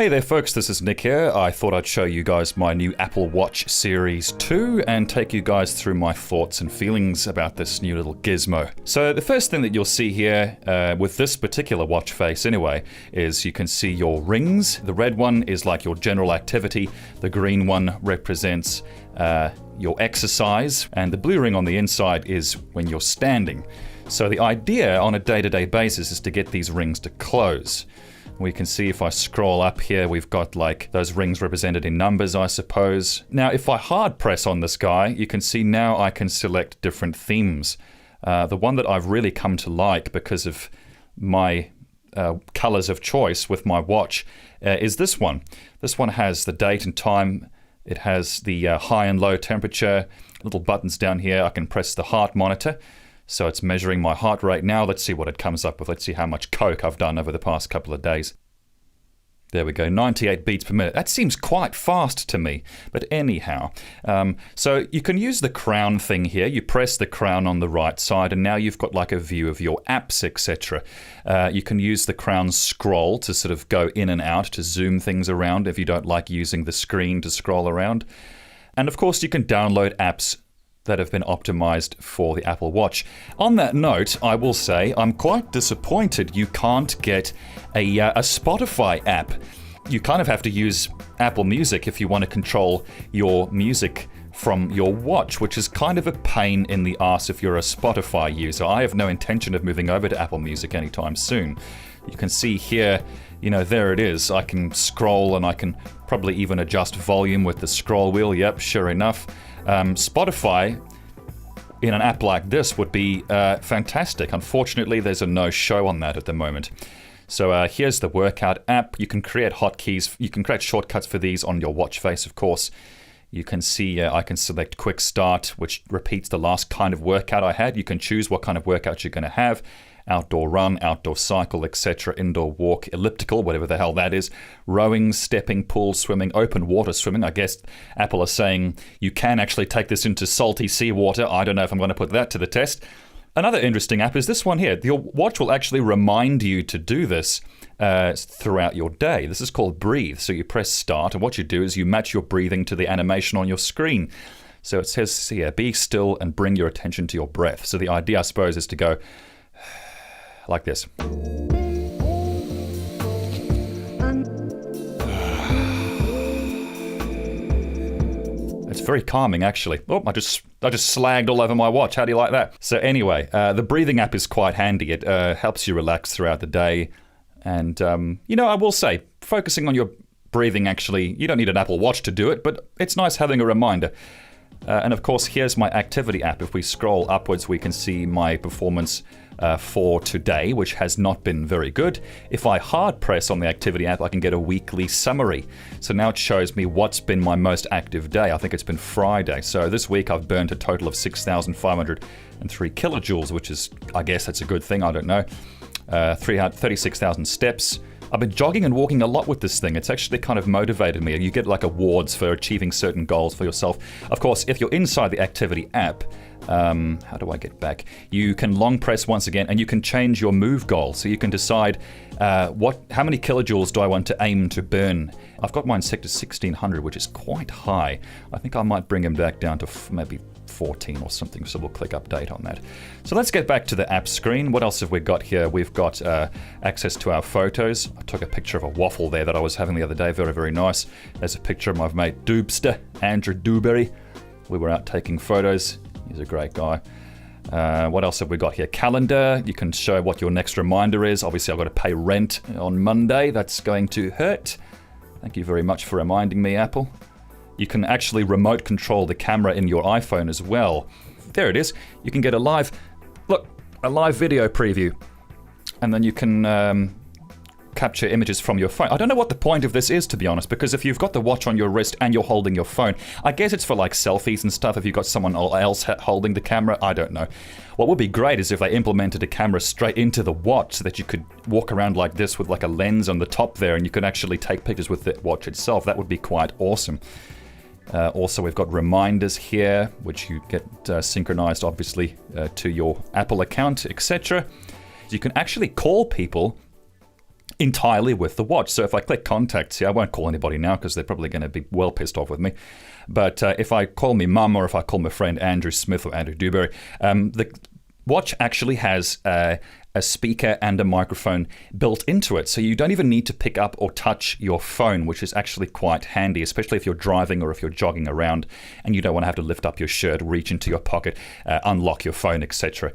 Hey there folks, this is Nick here. I thought I'd show you guys my new Apple Watch Series 2 and take you guys through my thoughts and feelings about this new little gizmo. So the first thing that you'll see here, with this particular watch face anyway, is you can see your rings. The red one is like your general activity, the green one represents your exercise, and the blue ring on the inside is when you're standing. So the idea on a day-to-day basis is to get these rings to close. We can see if I scroll up here, we've got like those rings represented in numbers, I suppose. Now, if I hard press on this guy, you can see now I can select different themes. The one that I've really come to like because of my colors of choice with my watch is this one. This one has the date and time. It has the high and low temperature, little buttons down here. I can press the heart monitor. So it's measuring my heart rate now. Let's see what it comes up with. Let's see how much coke I've done over the past couple of days. There we go, 98 beats per minute. That seems quite fast to me, but anyhow. So you can use the crown thing here. You press the crown on the right side and now you've got like a view of your apps, etc. You can use the crown scroll to sort of go in and out, to zoom things around if you don't like using the screen to scroll around. And of course you can download apps that have been optimized for the Apple Watch. On that note, I will say I'm quite disappointed you can't get a Spotify app. You kind of have to use Apple Music if you want to control your music from your watch, which is kind of a pain in the ass if you're a Spotify user. I have no intention of moving over to Apple Music anytime soon. You can see here, you know, there it is. I can scroll and I can probably even adjust volume with the scroll wheel. Yep, sure enough. Spotify in an app like this would be fantastic. Unfortunately, there's a no show on that at the moment. So here's the workout app. You can create hotkeys. You can create shortcuts for these on your watch face, of course. You can see I can select quick start, which repeats the last kind of workout I had. You can choose what kind of workout you're going to have. Outdoor run, outdoor cycle, etc., indoor walk, elliptical, whatever the hell that is, rowing, stepping, pool, swimming, open water swimming. I guess Apple are saying you can actually take this into salty seawater. I don't know if I'm going to put that to the test. Another interesting app is this one here. Your watch will actually remind you to do this throughout your day. This is called Breathe. So you press start, and what you do is you match your breathing to the animation on your screen. So it says here, be still and bring your attention to your breath. So the idea, I suppose, is to go like this. It's very calming, actually. Oh, I just slagged all over my watch. How do you like that? So anyway, the breathing app is quite handy. It helps you relax throughout the day. And, you know, I will say, focusing on your breathing, actually, you don't need an Apple Watch to do it, but it's nice having a reminder. And of course, here's my activity app. If we scroll upwards, we can see my performance for today, which has not been very good. If I hard press on the activity app, I can get a weekly summary. So now it shows me what's been my most active day. I think it's been Friday. So this week I've burned a total of 6,503 kilojoules, which is, I guess that's a good thing, I don't know. 36,000 steps. I've been jogging and walking a lot with this thing. It's actually kind of motivated me. You get like awards for achieving certain goals for yourself. Of course, if you're inside the activity app, how do I get back? You can long press once again and you can change your move goal. So you can decide how many kilojoules do I want to aim to burn. I've got mine set to 1600, which is quite high. I think I might bring them back down to maybe 14 or something, so we'll click update on that. So let's get back to the app screen. What else have we got here? We've got access to our photos. I took a picture of a waffle there that I was having the other day. Very, very nice. There's a picture of my mate Doobster, Andrew Dewberry. We were out taking photos. He's a great guy. What else have we got here? Calendar. You can show what your next reminder is. Obviously, I've got to pay rent on Monday. That's going to hurt. Thank you very much for reminding me, Apple. You can actually remote control the camera in your iPhone as well. There it is. You can get a live video preview. And then you can capture images from your phone. I don't know what the point of this is, to be honest, because if you've got the watch on your wrist and you're holding your phone, I guess it's for like selfies and stuff. If you've got someone else holding the camera, I don't know. What would be great is if they implemented a camera straight into the watch so that you could walk around like this with like a lens on the top there and you could actually take pictures with the watch itself. That would be quite awesome. Also, we've got reminders here, which you get synchronized, obviously, to your Apple account, etc. You can actually call people entirely with the watch. So if I click contacts here, I won't call anybody now because they're probably going to be well pissed off with me. But if I call me mum, or if I call my friend Andrew Smith or Andrew Dewberry, the watch actually has a speaker and a microphone built into it. So you don't even need to pick up or touch your phone, which is actually quite handy, especially if you're driving or if you're jogging around and you don't want to have to lift up your shirt, reach into your pocket, unlock your phone, etc.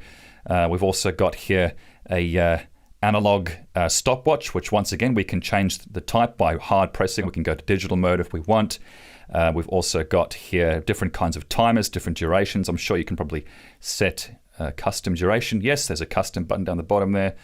We've also got here a analog stopwatch, which once again we can change the type by hard pressing. We can go to digital mode if we want. We've also got here different kinds of timers, different durations. I'm sure you can probably set custom duration. Yes, there's a custom button down the bottom there.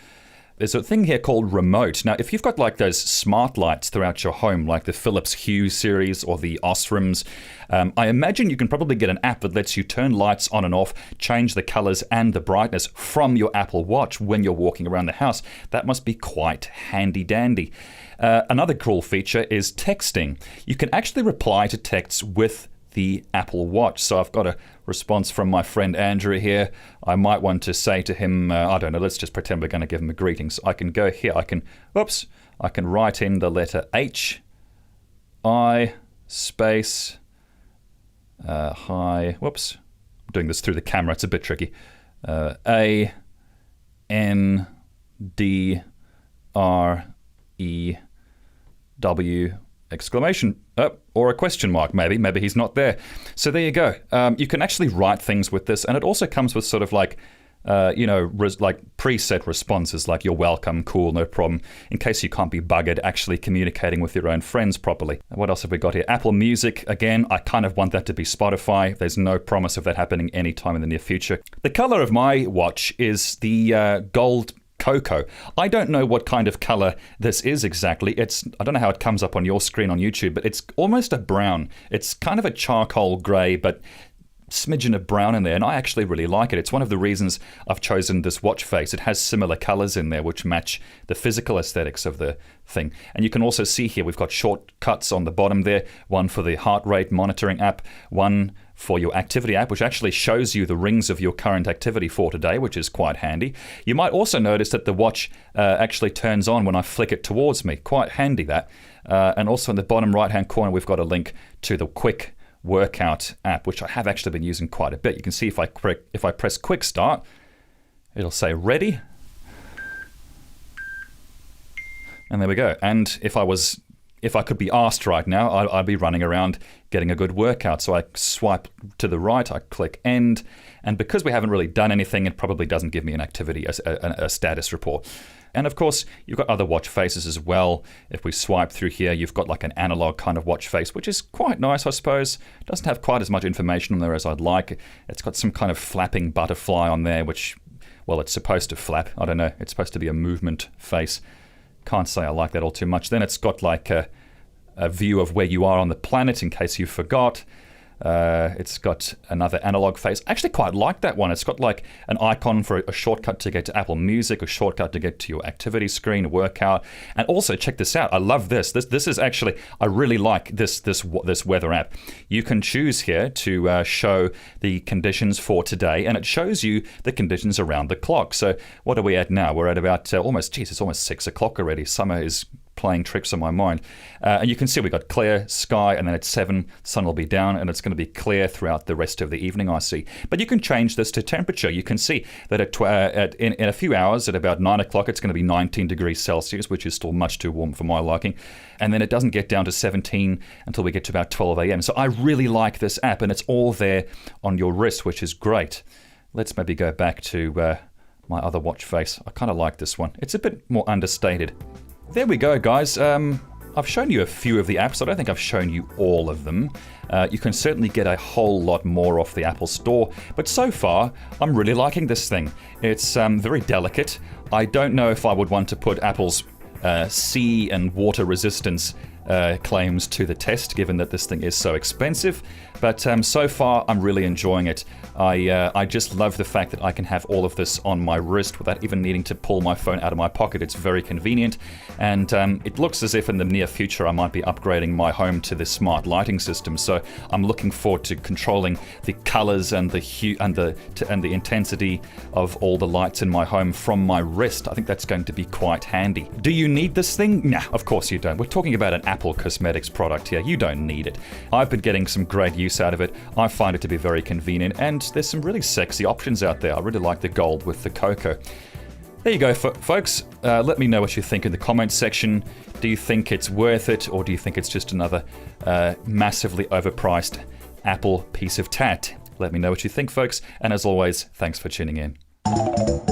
There's a thing here called remote. Now, if you've got like those smart lights throughout your home, like the Philips Hue series or the Osrams, I imagine you can probably get an app that lets you turn lights on and off, change the colors and the brightness from your Apple Watch when you're walking around the house. That must be quite handy dandy. Another cool feature is texting. You can actually reply to texts with the Apple Watch. So I've got a response from my friend Andrew here. I might want to say to him, I don't know, let's just pretend we're going to give him a greeting. So I can go here, I can write in the letter H, I, space, hi, whoops, I'm doing this through the camera, it's a bit tricky, A, N, D, R, E, W, exclamation, or a question mark, maybe he's not there. So there you go. You can actually write things with this, and it also comes with sort of like, like preset responses, like you're welcome, cool, no problem, in case you can't be buggered actually communicating with your own friends properly. What else have we got here? Apple Music, again, I kind of want that to be Spotify. There's no promise of that happening anytime in the near future. The color of my watch is the gold Cocoa. I don't know what kind of color this is exactly. I don't know how it comes up on your screen on YouTube, but it's almost a brown. It's kind of a charcoal gray, but smidgen of brown in there, and I actually really like it. It's one of the reasons I've chosen this watch face. It has similar colors in there which match the physical aesthetics of the thing. And you can also see here we've got shortcuts on the bottom there, one for the heart rate monitoring app, one for your activity app, which actually shows you the rings of your current activity for today, which is quite handy. You might also notice that the watch actually turns on when I flick it towards me. Quite handy, that. And also in the bottom right-hand corner, we've got a link to the quick workout app, which I have actually been using quite a bit. You can see if I press quick start, it'll say ready. And there we go. And if I could be asked right now, I'd be running around getting a good workout. So I swipe to the right, I click end, and because we haven't really done anything, it probably doesn't give me an activity, a status report. And of course, you've got other watch faces as well. If we swipe through here, you've got like an analog kind of watch face, which is quite nice, I suppose. It doesn't have quite as much information on there as I'd like. It's got some kind of flapping butterfly on there, which, well, it's supposed to flap. I don't know. It's supposed to be a movement face. Can't say I like that all too much. Then it's got like a view of where you are on the planet in case you forgot. It's got another analog face. I actually quite like that one. It's got like an icon for a shortcut to get to Apple Music, a shortcut to get to your activity screen, a workout. And also, check this out. I love this. This is actually, I really like this weather app. You can choose here to show the conditions for today, and it shows you the conditions around the clock. So what are we at now? We're at about it's almost 6 o'clock already. Summer is playing tricks on my mind. And you can see we've got clear sky, and then at 7, sun will be down, and it's going to be clear throughout the rest of the evening, I see. But you can change this to temperature. You can see that in a few hours, at about 9 o'clock, it's going to be 19 degrees Celsius, which is still much too warm for my liking. And then it doesn't get down to 17 until we get to about 12 a.m. So I really like this app, and it's all there on your wrist, which is great. Let's maybe go back to my other watch face. I kind of like this one. It's a bit more understated. There we go, guys. I've shown you a few of the apps. I don't think I've shown you all of them. You can certainly get a whole lot more off the Apple Store, but so far, I'm really liking this thing. It's very delicate. I don't know if I would want to put Apple's sea and water resistance claims to the test, given that this thing is so expensive. But so far, I'm really enjoying it. I just love the fact that I can have all of this on my wrist without even needing to pull my phone out of my pocket. It's very convenient, and it looks as if in the near future I might be upgrading my home to this smart lighting system. So I'm looking forward to controlling the colors and the hue and the intensity of all the lights in my home from my wrist. I think that's going to be quite handy. Do you need this thing? Nah, of course you don't. We're talking about an Apple Cosmetics product here. You don't need it. I've been getting some great use out of it. I find it to be very convenient, and there's some really sexy options out there. I really like the gold with the cocoa. There you go, folks. Let me know what you think in the comments section. Do you think it's worth it, or do you think it's just another massively overpriced Apple piece of tat? Let me know what you think, folks. And as always, thanks for tuning in.